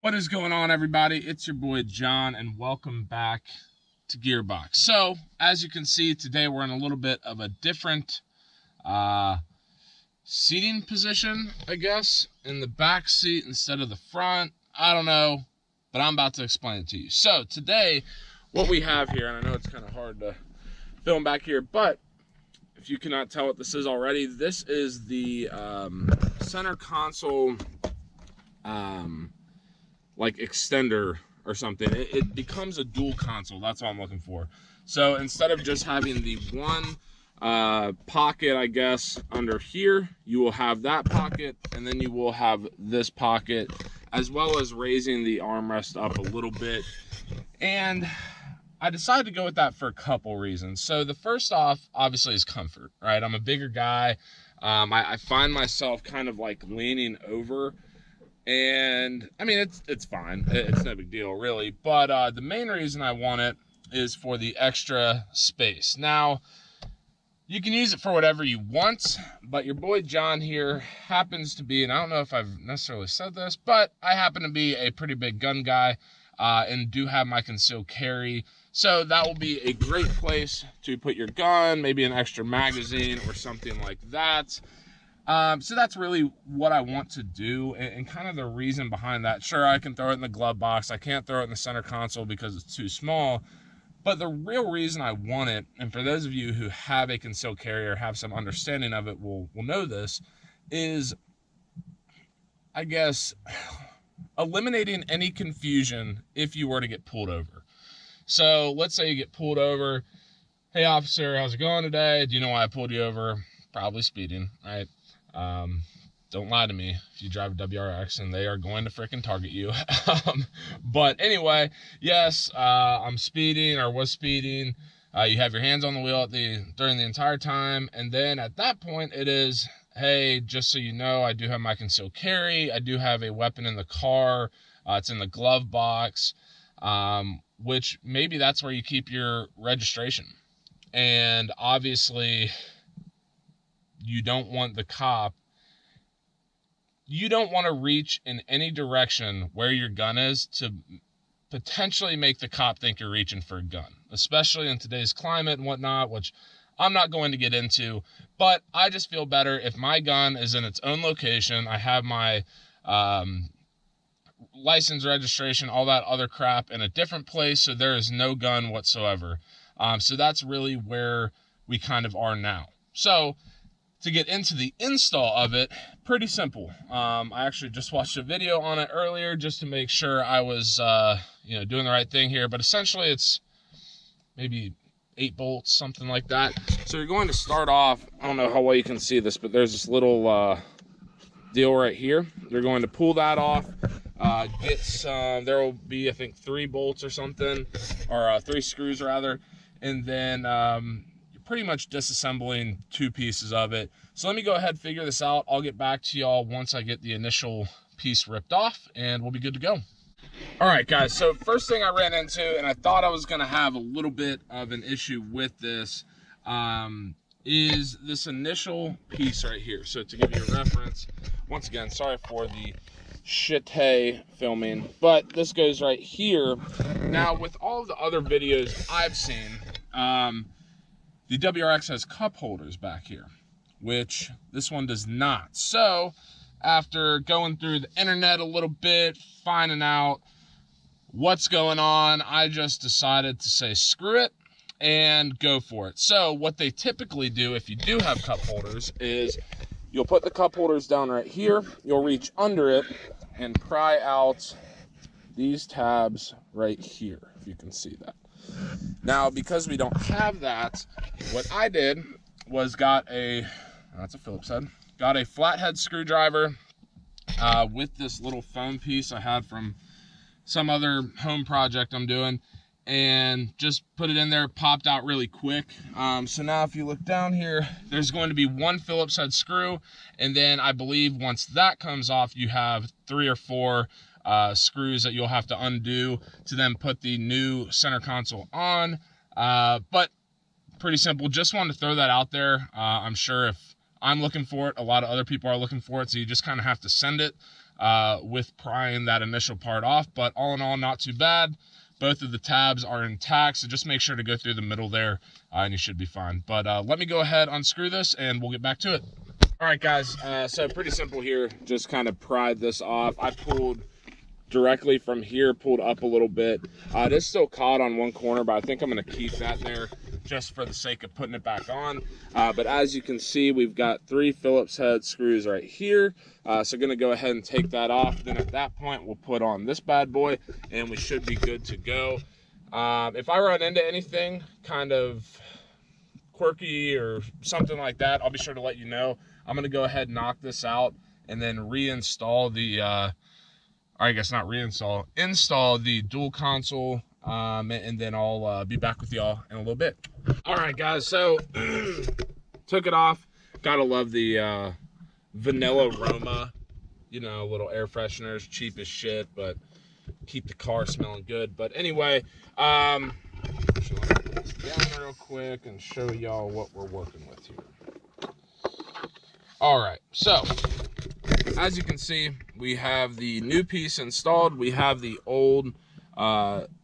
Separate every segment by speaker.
Speaker 1: What is going on, everybody? It's your boy John, and welcome back to Gearbox. So, as you can see, today we're in a little bit of a different seating position, I guess, in the back seat instead of the front. I don't know, but I'm about to explain it to you. So, today, what we have here, and I know it's kind of hard to film back here, but if you cannot tell what this is already, this is the center console like extender or something. It becomes a dual console. That's all I'm looking for. So instead of just having the one pocket, I guess, under here, you will have that pocket, and then you will have this pocket, as well as raising the armrest up a little bit. And I decided to go with that for a couple reasons. So the first off, obviously, is comfort, right? I'm a bigger guy. I find myself kind of like leaning over, and I mean, it's fine. It's no big deal, really. But the main reason I want it is for the extra space. Now, you can use it for whatever you want, but your boy John here happens to be, and I don't know if I've necessarily said this, but I happen to be a pretty big gun guy and do have my concealed carry. So that will be a great place to put your gun, maybe an extra magazine or something like that. So that's really what I want to do, and kind of the reason behind that. Sure, I can throw it in the glove box. I can't throw it in the center console because it's too small. But the real reason I want it, and for those of you who have a concealed carry or have some understanding of it will know this, is, I guess, eliminating any confusion if you were to get pulled over. So let's say you get pulled over. Hey, officer, how's it going today? Do you know why I pulled you over? Probably speeding, right? Don't lie to me if you drive a WRX, and they are going to freaking target you. But anyway, yes, I'm speeding or was speeding. You have your hands on the wheel during the entire time, and then at that point it is, hey, just so you know, I do have my concealed carry. I do have a weapon in the car. It's in the glove box, which maybe that's where you keep your registration. And obviously, you don't want the cop, you don't want to reach in any direction where your gun is to potentially make the cop think you're reaching for a gun, especially in today's climate and whatnot, which I'm not going to get into. But I just feel better if my gun is in its own location. I have my license, registration, all that other crap in a different place, so there is no gun whatsoever. So that's really where we kind of are now. So to get into the install of it, pretty simple. I actually just watched a video on it earlier just to make sure I was doing the right thing here. But essentially, it's maybe 8 bolts, something like that. So you're going to start off, I don't know how well you can see this, but there's this little deal right here. You're going to pull that off. Get some, there will be, I think, 3 bolts or something, or 3 screws rather. And then pretty much disassembling 2 pieces of it. So let me go ahead and figure this out. I'll get back to y'all once I get the initial piece ripped off, and we'll be good to go. All right, guys, so first thing I ran into, and I thought I was gonna have a little bit of an issue with this, is this initial piece right here. So to give you a reference, once again, sorry for the shit hay filming, but this goes right here. Now, with all the other videos I've seen, the WRX has cup holders back here, which this one does not. So after going through the internet a little bit, finding out what's going on, I just decided to say screw it and go for it. So what they typically do if you do have cup holders is you'll put the cup holders down right here, you'll reach under it and pry out these tabs right here, if you can see that. Now, because we don't have that, what I did was got that's a Phillips head, got a flathead screwdriver with this little foam piece I had from some other home project I'm doing, and just put it in there, popped out really quick. So now if you look down here, there's going to be 1 Phillips head screw, and then I believe once that comes off, you have 3 or 4 screws that you'll have to undo to then put the new center console on. But pretty simple. Just wanted to throw that out there. I'm sure if I'm looking for it, a lot of other people are looking for it, so you just kind of have to send it. with prying that initial part off. But all in all, not too bad. Both of the tabs are intact, so just make sure to go through the middle there, and you should be fine. But let me go ahead, unscrew this, and we'll get back to it. All right, guys, so pretty simple here. Just kind of pried this off. I pulled directly from here, pulled up a little bit. It is still caught on one corner, but I think I'm going to keep that there just for the sake of putting it back on. But as you can see, we've got 3 Phillips head screws right here. So going to go ahead and take that off. Then at that point, we'll put on this bad boy, and we should be good to go. If I run into anything kind of quirky or something like that, I'll be sure to let you know. I'm going to go ahead and knock this out and then reinstall the, or I guess not reinstall, install the dual console, and then I'll be back with y'all in a little bit. All right, guys, so took it off. Gotta love the vanilla aroma, you know, little air fresheners, cheap as shit, but keep the car smelling good. But anyway, should I put this down real quick and show y'all what we're working with here. All right, so as you can see, we have the new piece installed. We have the old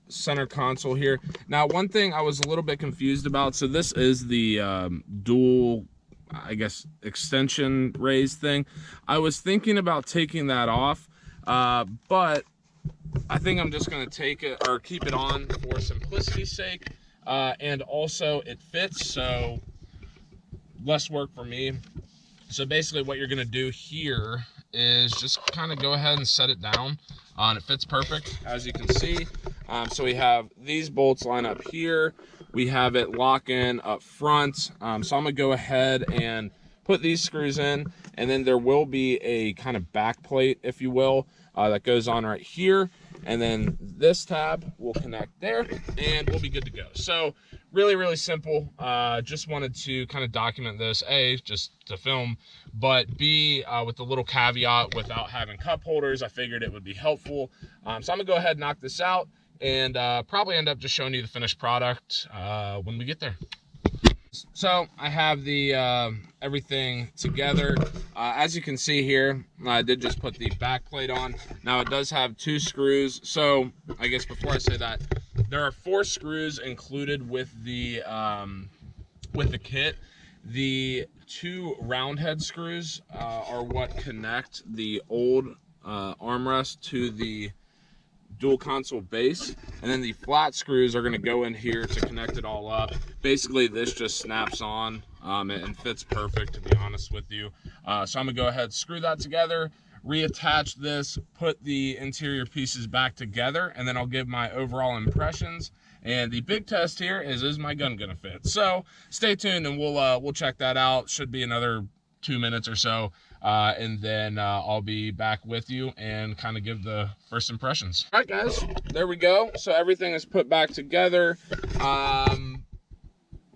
Speaker 1: center console here. Now, one thing I was a little bit confused about, so this is the dual, I guess, extension raise thing. I was thinking about taking that off, but I think I'm just going to take it or keep it on for simplicity's sake, and also it fits, so less work for me. So basically what you're going to do here is just kind of go ahead and set it down, and it fits perfect, as you can see. So we have these bolts line up here. We have it lock in up front. So I'm going to go ahead and put these screws in, and then there will be a kind of back plate, if you will, that goes on right here. And then this tab will connect there, and we'll be good to go. So really, really simple. Just wanted to kind of document this, A, just to film, but B, with a little caveat without having cup holders, I figured it would be helpful. So I'm gonna go ahead and knock this out, and probably end up just showing you the finished product when we get there. So I have the everything together. As you can see here, I did just put the back plate on. Now it does have 2 screws. So I guess before I say that, there are 4 screws included with the kit. The 2 round head screws are what connect the old armrest to the dual console base, and then the flat screws are going to go in here to connect it all up. Basically this just snaps on and fits perfect, to be honest with you. So I'm gonna go ahead, screw that together, reattach this, put the interior pieces back together, and then I'll give my overall impressions. And the big test here is my gun gonna fit? So stay tuned, and we'll check that out. Should be another 2 minutes or so, and then I'll be back with you and kind of give the first impressions. All right, guys, there we go. So everything is put back together.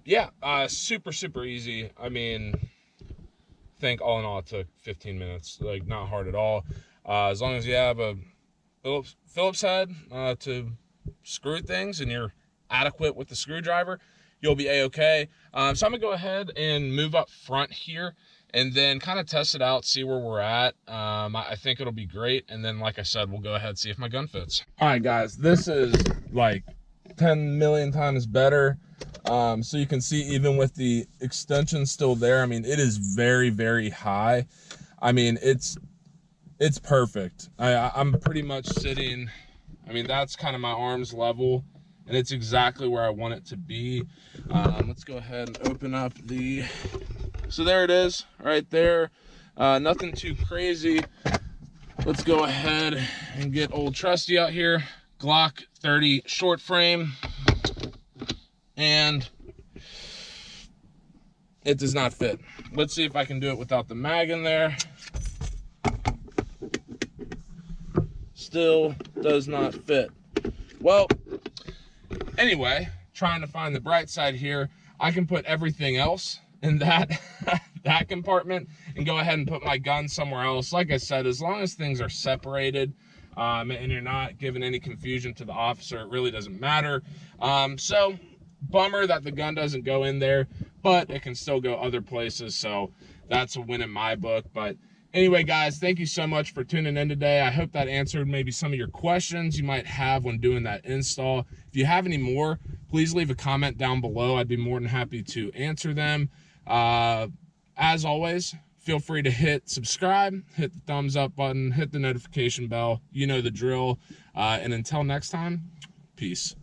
Speaker 1: Yeah, super easy. I mean, I think all in all it took 15 minutes, like not hard at all. As long as you have a Phillips head to screw things and you're adequate with the screwdriver, you'll be a-okay. So I'm gonna go ahead and move up front here and then kind of test it out, see where we're at. I think it'll be great, and then like I said, we'll go ahead and see if my gun fits. All right, guys, this is like 10 million times better. So you can see, even with the extension still there, I mean, it is very high. I mean, it's perfect. I'm pretty much sitting, I mean, that's kind of my arms level, and it's exactly where I want it to be. Let's go ahead and open up the, so there it is right there. Nothing too crazy. Let's go ahead and get old trusty out here. Glock 30 short frame, and it does not fit. Let's see if I can do it without the mag in there. Still does not fit. Well, anyway, trying to find the bright side here, I can put everything else in that that compartment and go ahead and put my gun somewhere else. Like I said, as long as things are separated, and you're not giving any confusion to the officer, it really doesn't matter. So bummer that the gun doesn't go in there, but it can still go other places, so that's a win in my book. But Anyway, guys, thank you so much for tuning in today. I hope that answered maybe some of your questions you might have when doing that install. If you have any more, please leave a comment down below. I'd be more than happy to answer them. As always, feel free to hit subscribe, hit the thumbs up button, hit the notification bell. You know the drill. And until next time, peace.